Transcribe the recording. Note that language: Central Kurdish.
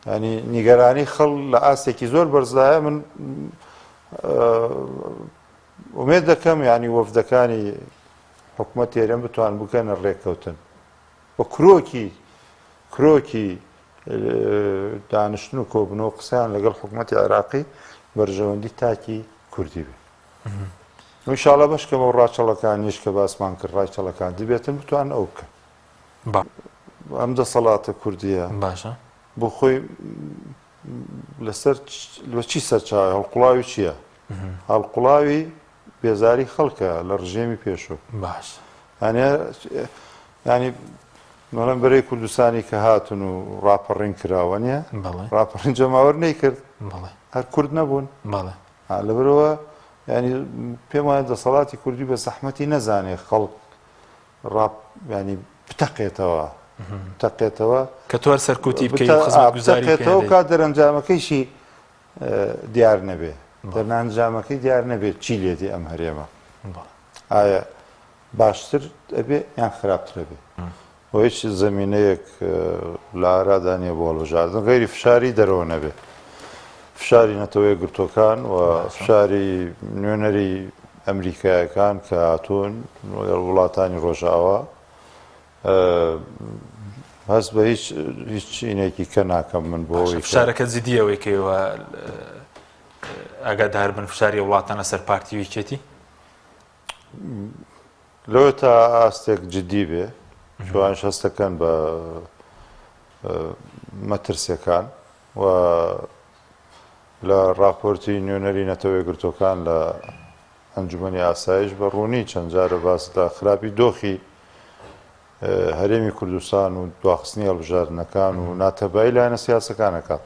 ینی نیگەرانی خەڵ لە ئاستێکی زۆر بەرزایە. من ئومێد دەکەم ینی وەفدەکانی حکوومەت ئێرەم بتوان بکەنە ڕێککەوتن بە کرۆکی دانیشتن و کۆبنەوە قسەیان لەگەڵ حکوومەتی عێراقی بەرژەوەندی تاکی کوردی بێ. ئینشاڵڵا بەشکەمە و ڕاچەڵەکانیش کە باسمان کرد ڕاچەڵەکان دەبێتن بتوان ئەو بکەن. ئەم دەسەڵاتە کوردیە باشە بۆ خۆی لەسەر چی سەرچاوی هەڵقوڵاوی چییە؟ هەڵقوڵاوی بێزاری خەڵکە لە ڕژێمی پێشوو. باش ینی مەڵەن بەرەی کوردستانی کە هاتون و ڕاپەڕین کراوە نیە ڕاپەڕین جەماوەەر نەیکرد هەر کورد نەبوون لەبەرەوە ینی پێم وایە دەسەڵاتی کوردی بە زەحمەتی نەزانێ خەڵک ینی بتەقێتەوە کە تۆ سەرکوتی بکەیت خزمەتگوزاریەوە کا دەرەنجامەکەیشی دیار نەبێ دەرنانجامەکەی دیار نەبێت چی لێدی ئەم هەرێمە ئایا باشتر ئەبێ یان خراپترە بێ بۆ هیچ زەمینەیەک لە ئارادا نیە بۆ هەڵبژاردن غەیری فشاری دەرەوە نەبێ فشاری نەتەوەی گرتوەکان و فشاری نوێنەری ئەمریکایەکان کە هاتوون وڵاتانی ڕۆژاوە هەست بە هیچ چینێکی کە ناکەم من بۆ فشارەکە جددیەوەی کەوە ئاگادار بن فشاری وڵاتانە سەر پارتی ویکێتی لەوە تا ئاستێک جددی بێ شوان هەستەکەن بە مەترسیەکان و لە راپۆرتی نوێنەری نەتەوەی گرتوەکان لە ئەنجومەنی ئاسایش بە ڕوونی چەند جارە باس لە خراپی دۆخی هەرێمی کوردستان و دواخستنی هەڵبژاردنەکان و ناتەبایی لایەنە سیاسەکانەکات